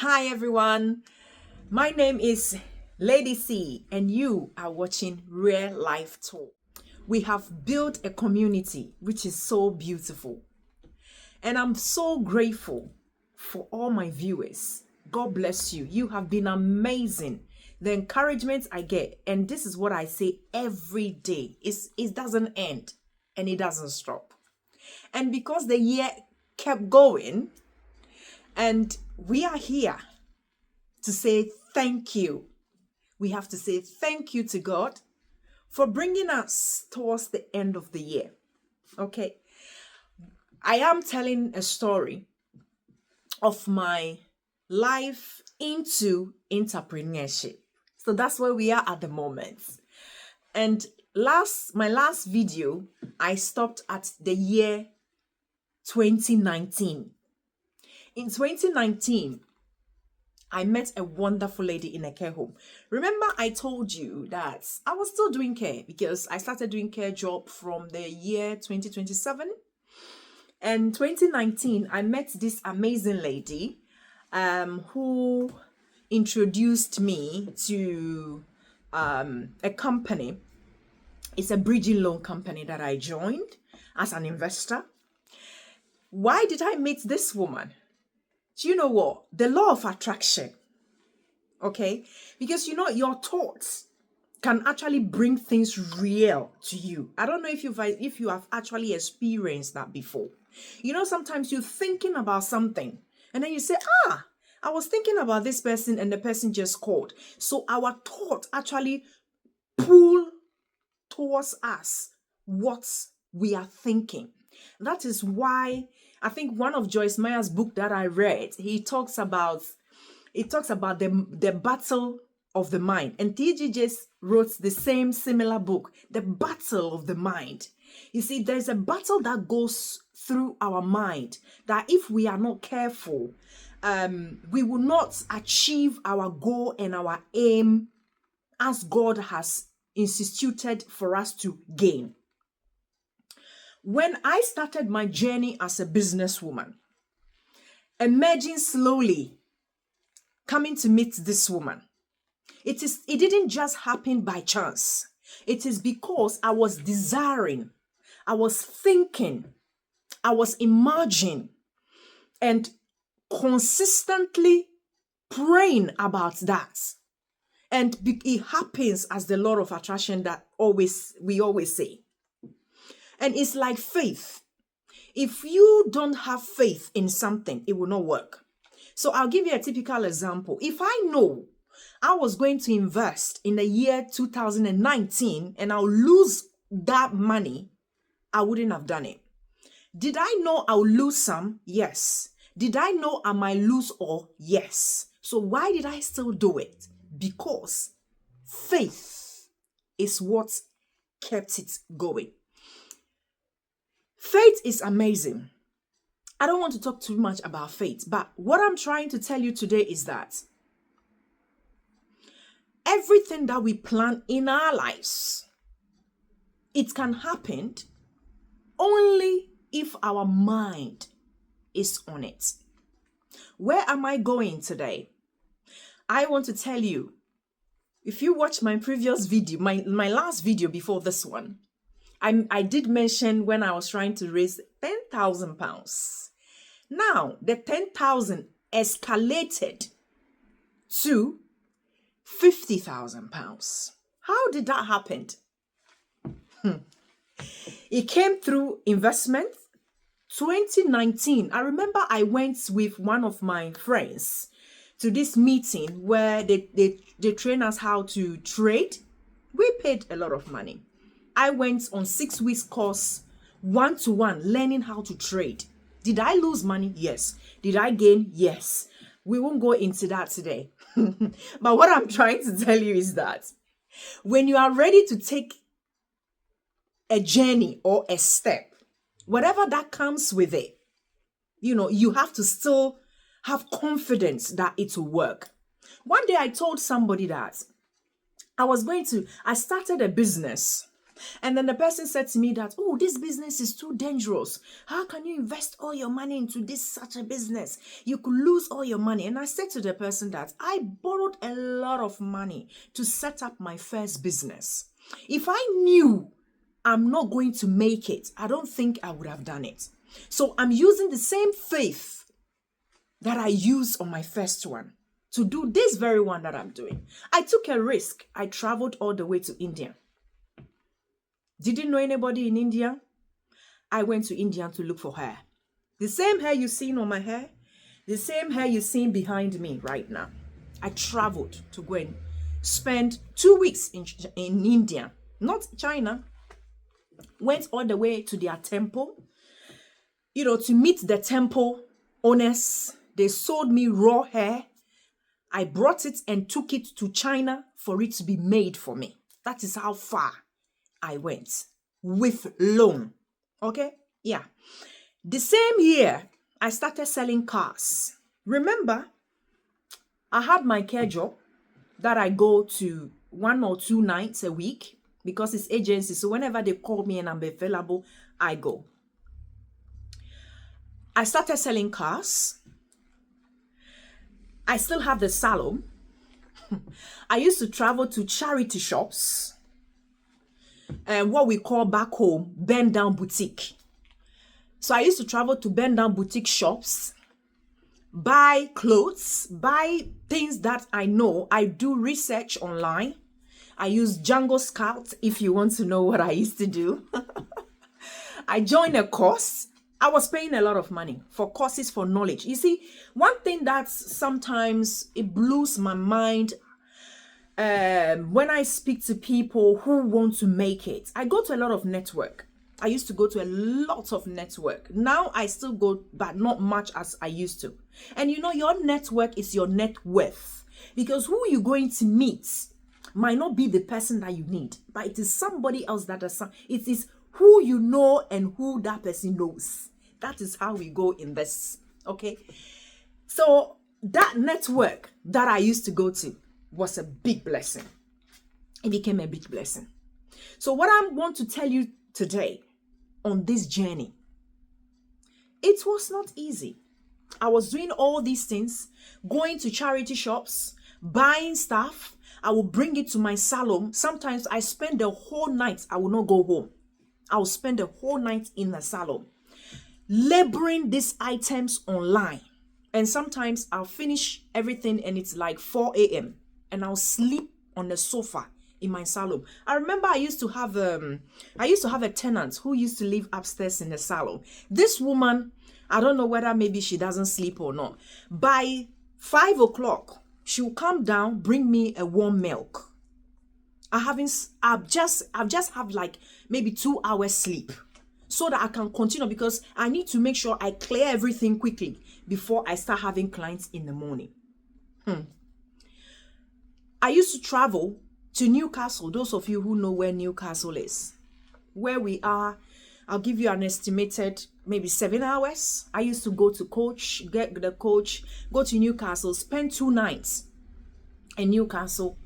Hi everyone, my name is Lady C and you are watching Real Life Talk. We have built a community which is so beautiful and I'm so grateful for all my viewers. God bless you. You have been amazing. The encouragement I get, and this is what I say every day, it doesn't end and it doesn't stop. And because the year kept going and we are here to say thank you. We have to say thank you to God for bringing us towards the end of the year. Okay. I am telling a story of my life into entrepreneurship. So that's where we are at the moment. And my last video, I stopped at the year 2019. In 2019, I met a wonderful lady in a care home. Remember, I told you that I was still doing care because I started doing care job from the year 2027. And 2019, I met this amazing lady who introduced me to a company. It's a bridging loan company that I joined as an investor. Why did I meet this woman? Do you know what? The law of attraction. Okay? Because your thoughts can actually bring things real to you. I don't know if you have actually experienced that before. Sometimes you're thinking about something and then you say, I was thinking about this person and the person just called. So our thoughts actually pull towards us what we are thinking. That is why I think one of Joyce Meyer's book that I read, it talks about the battle of the mind. And T.G. just wrote the similar book, The Battle of the Mind. You see, there's a battle that goes through our mind that if we are not careful, we will not achieve our goal and our aim as God has instituted for us to gain. When I started my journey as a businesswoman, emerging slowly, coming to meet this woman, it didn't just happen by chance. It is because I was desiring, I was thinking, I was imagining, and consistently praying about that. And it happens as the law of attraction that we always say. And it's like faith. If you don't have faith in something, it will not work. So I'll give you a typical example. If I know I was going to invest in the year 2019 and I'll lose that money, I wouldn't have done it. Did I know I'll lose some? Yes. Did I know I might lose all? Yes. So why did I still do it? Because faith is what kept it going. Faith is amazing. I don't want to talk too much about faith, but what I'm trying to tell you today is that everything that we plan in our lives, it can happen only if our mind is on it. Where am I going today? I want to tell you, if you watch my previous video, my last video before this one, I did mention when I was trying to raise £10,000. Now, the 10,000 escalated to £50,000. How did that happen? It came through investment. 2019, I remember I went with one of my friends to this meeting where they train us how to trade. We paid a lot of money. I went on 6 weeks course, 1-to-1, learning how to trade. Did I lose money? Yes. Did I gain? Yes. We won't go into that today. But what I'm trying to tell you is that when you are ready to take a journey or a step, whatever that comes with it, you have to still have confidence that it will work. One day I told somebody that I started a business And then the person said to me that, oh, this business is too dangerous. How can you invest all your money into this such a business? You could lose all your money. And I said to the person that I borrowed a lot of money to set up my first business. If I knew I'm not going to make it, I don't think I would have done it. So I'm using the same faith that I used on my first one to do this very one that I'm doing. I took a risk. I traveled all the way to India. Didn't know anybody in India. I went to India to look for hair. The same hair you've seen on my hair, the same hair you're seeing behind me right now. I traveled to go and spend 2 weeks in India, not China. Went all the way to their temple, to meet the temple owners. They sold me raw hair. I brought it and took it to China for it to be made for me. That is how far I went with loan. Okay? Yeah. The same year, I started selling cars. Remember, I had my care job that I go to 1 or 2 nights a week because it's agency. So whenever they call me and I'm available, I go. I started selling cars. I still have the salon. I used to travel to charity shops and what we call back home, bend down boutique. So I used to travel to bend down boutique shops, buy clothes, buy things that I know. I do research online. I use Django Scout if you want to know what I used to do. I joined a course. I was paying a lot of money for courses for knowledge. You see, one thing that sometimes it blows my mind when I speak to people who want to make it. I go to a lot of network. I used to go to a lot of network. Now I still go, but not much as I used to. And your network is your net worth. Because who you're going to meet might not be the person that you need, but it is somebody else it is who you know and who that person knows. That is how we go in this. Okay. So that network that I used to go to was a big blessing. It became a big blessing. So what I want to tell you today on this journey, it was not easy. I was doing all these things, going to charity shops, buying stuff. I will bring it to my salon. Sometimes I spend the whole night. I will not go home. I will spend the whole night in the salon, labeling these items online. And sometimes I'll finish everything and it's like 4 a.m. and I'll sleep on the sofa in my salon. I remember I used to have a tenant who used to live upstairs in the salon. This woman, I don't know whether maybe she doesn't sleep or not. By 5 o'clock, she'll come down, bring me a warm milk. I've just have like maybe 2 hours sleep so that I can continue, because I need to make sure I clear everything quickly before I start having clients in the morning. I used to travel to Newcastle. Those of you who know where Newcastle is, where we are, I'll give you an estimated maybe 7 hours. I used to go to coach, get the coach, go to Newcastle, spend 2 nights in Newcastle,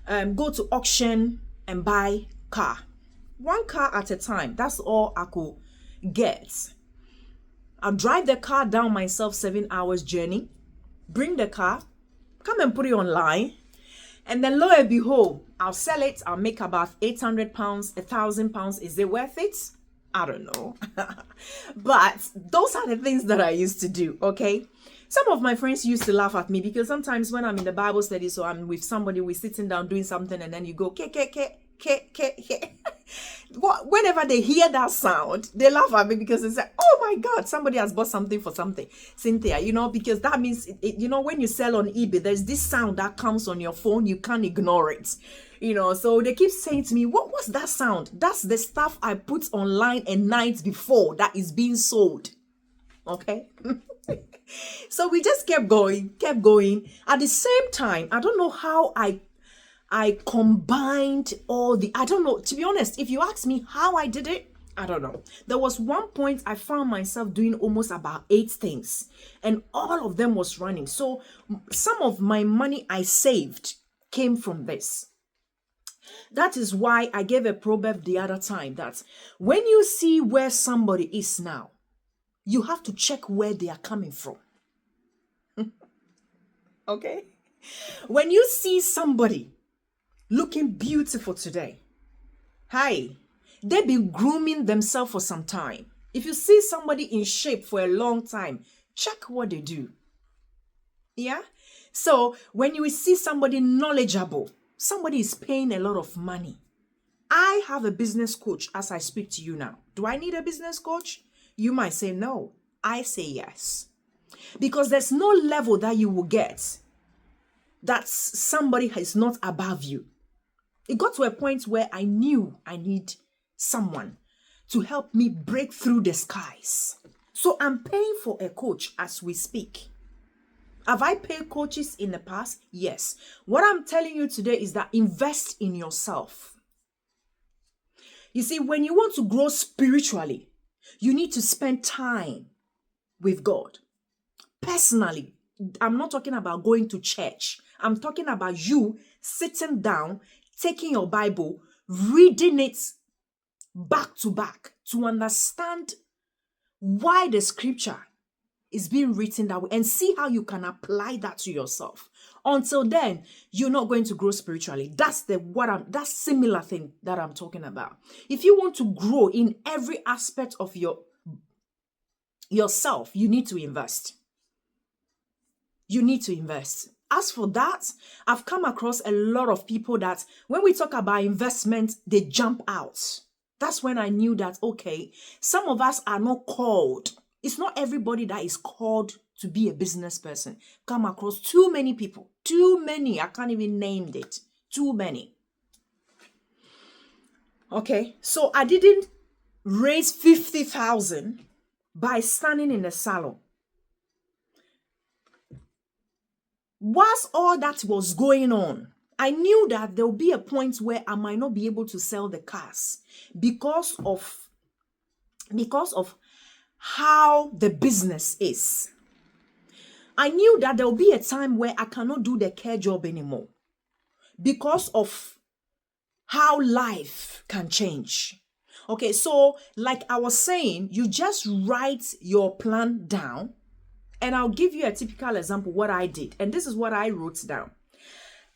go to auction and buy car. 1 car at a time. That's all I could get. I'll drive the car down myself, 7 hours journey, bring the car, come and put it online. And then lo and behold, I'll sell it. I'll make about 800 pounds, 1,000 pounds. Is it worth it? I don't know. But those are the things that I used to do, okay? Some of my friends used to laugh at me because sometimes when I'm in the Bible study, so I'm with somebody, we're sitting down doing something, and then you go, K. Whenever they hear that sound, they laugh at me because they say, oh my God, somebody has bought something for something. Cynthia, because that means, when you sell on eBay, there's this sound that comes on your phone. You can't ignore it. So they keep saying to me, what's that sound? That's the stuff I put online a night before that is being sold. Okay. So we just kept going. At the same time, I don't know how I combined I don't know, to be honest, if you ask me how I did it, I don't know. There was one point I found myself doing almost about 8 things, and all of them was running. So some of my money I saved came from this. That is why I gave a proverb the other time that when you see where somebody is now, you have to check where they are coming from. Okay? When you see somebody looking beautiful today, hi, they've been grooming themselves for some time. If you see somebody in shape for a long time, check what they do. Yeah? So when you see somebody knowledgeable, somebody is paying a lot of money. I have a business coach as I speak to you now. Do I need a business coach? You might say no. I say yes. Because there's no level that you will get that somebody is not above you. It got to a point where I knew I need someone to help me break through the skies. So I'm paying for a coach as we speak. Have I paid coaches in the past? Yes. What I'm telling you today is that invest in yourself. You see, when you want to grow spiritually, you need to spend time with God. Personally, I'm not talking about going to church. I'm talking about you sitting down, taking your Bible, reading it back to back to understand why the scripture is being written that way and see how you can apply that to yourself. Until then, you're not going to grow spiritually. That's similar thing that I'm talking about. If you want to grow in every aspect of yourself, you need to invest. You need to invest. As for that, I've come across a lot of people that when we talk about investment, they jump out. That's when I knew that, okay, some of us are not called. It's not everybody that is called to be a business person. Come across too many people. Too many. I can't even name it. Too many. Okay, so I didn't raise 50,000 by standing in the salon. Whilst all that was going on, I knew that there will be a point where I might not be able to sell the cars because of how the business is. I knew that there will be a time where I cannot do the care job anymore because of how life can change. Okay, so like I was saying, you just write your plan down. And I'll give you a typical example what I did. And this is what I wrote down.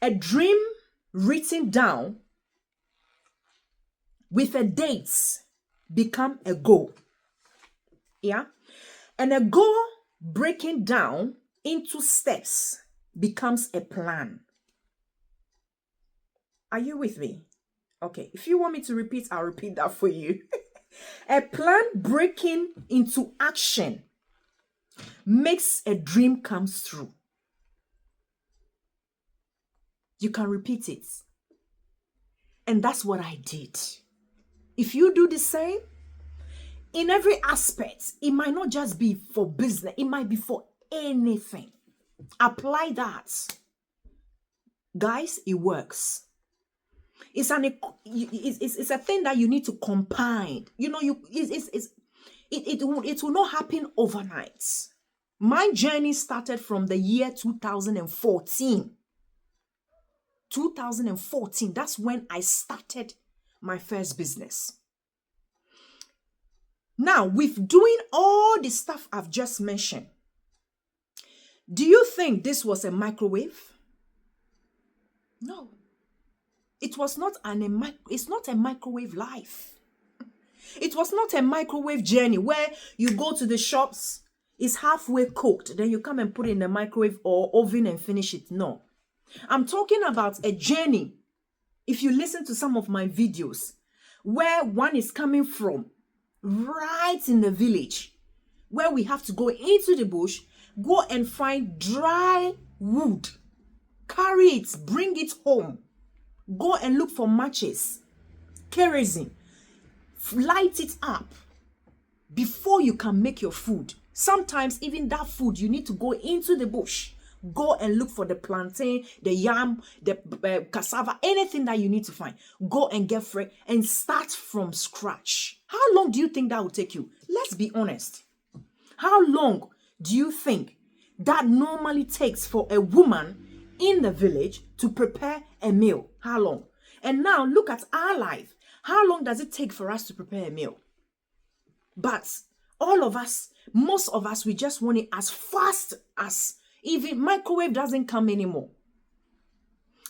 A dream written down with a date become a goal. Yeah? And a goal breaking down into steps becomes a plan. Are you with me? Okay. If you want me to repeat, I'll repeat that for you. A plan breaking into action makes a dream comes true. You can repeat it. And that's what I did. If you do the same, in every aspect, it might not just be for business, it might be for anything. Apply that. Guys, it works. It's a thing that you need to combine. You know, it will not happen overnight. My journey started from the year 2014. 2014, that's when I started my first business. Now, with doing all the stuff I've just mentioned, do you think this was a microwave? No. It was not it's not a microwave life. It was not a microwave journey where you go to the shops, it's halfway cooked, then you come and put it in the microwave or oven and finish it. No. I'm talking about a journey. If you listen to some of my videos, where one is coming from, right in the village, where we have to go into the bush, go and find dry wood, carry it, bring it home, go and look for matches, kerosene, light it up before you can make your food. Sometimes even that food, you need to go into the bush, go and look for the plantain, the yam, the cassava, anything that you need to find. Go and get fresh and start from scratch. How long do you think that will take you? Let's be honest. How long do you think that normally takes for a woman in the village to prepare a meal? How long? And now look at our life. How long does it take for us to prepare a meal? But all of us, most of us, we just want it as fast as, even microwave doesn't come anymore.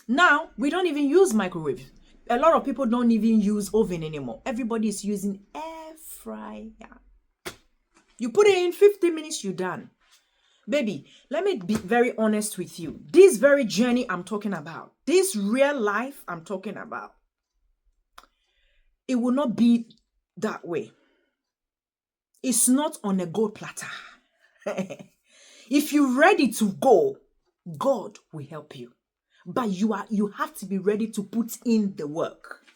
Now, we don't even use microwave. A lot of people don't even use oven anymore. Everybody is using air fryer. You put it in 15 minutes, you're done. Baby, let me be very honest with you. This very journey I'm talking about, this real life I'm talking about, it will not be that way. It's not on a gold platter. If you're ready to go, God will help you. But you have to be ready to put in the work.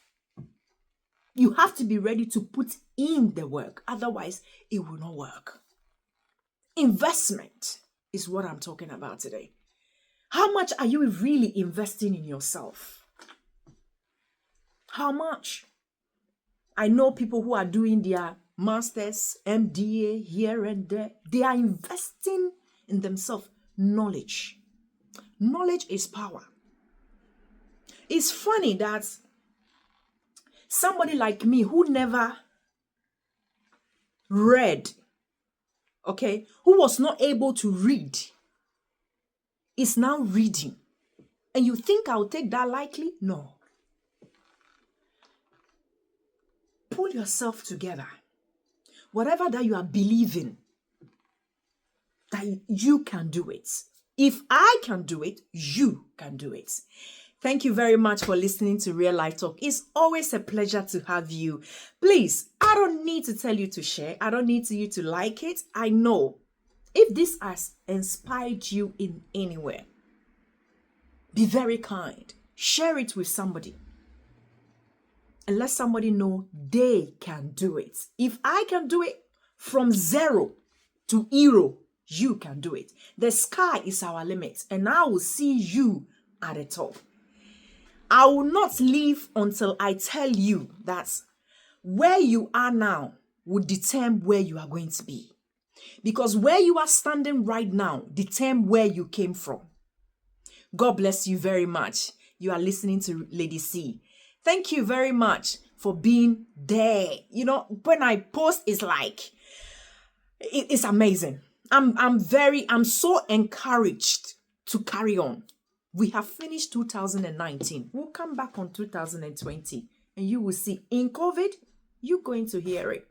You have to be ready to put in the work. Otherwise, it will not work. Investment is what I'm talking about today. How much are you really investing in yourself? How much? I know people who are doing their masters, MDA here and there. They are investing in themselves. Knowledge. Knowledge is power. It's funny that somebody like me who never read, okay, who was not able to read, is now reading. And you think I'll take that lightly? No. Pull yourself together. Whatever that you are believing, that you can do it. If I can do it, you can do it. Thank you very much for listening to Real Life Talk. It's always a pleasure to have you. Please, I don't need to tell you to share. I don't need you to like it. I know if this has inspired you in anywhere, be very kind. Share it with somebody. And let somebody know they can do it. If I can do it from 0 to hero, you can do it. The sky is our limit, and I will see you at the top. I will not leave until I tell you that where you are now will determine where you are going to be. Because where you are standing right now determines where you came from. God bless you very much. You are listening to Lady C. Thank you very much for being there. You know, when I post, it's like, it's amazing. I'm so encouraged to carry on. We have finished 2019. We'll come back on 2020 and you will see in COVID, you're going to hear it.